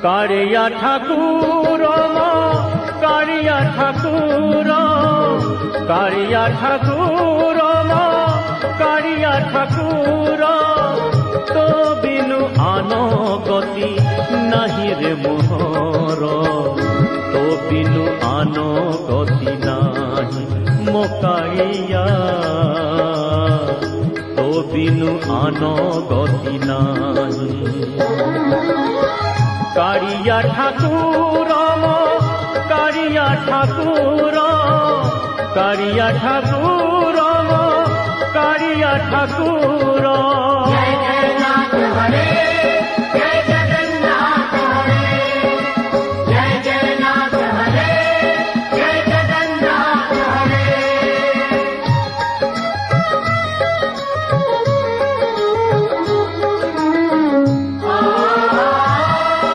कारिया ठाकुर कारिया ठाकुर कारिया ठाकुर कारिया ठाकुर तो बिनु आनो गति नहीं रे मोहर तो बिनु आनो गति नहीं मो कारिया तो बिनु आनो गति नहीं कारिया ठाकुर कारिया ठाकुर कारिया ठाकुर कारिया ठाकुर जय जय नाथ हरे जय जय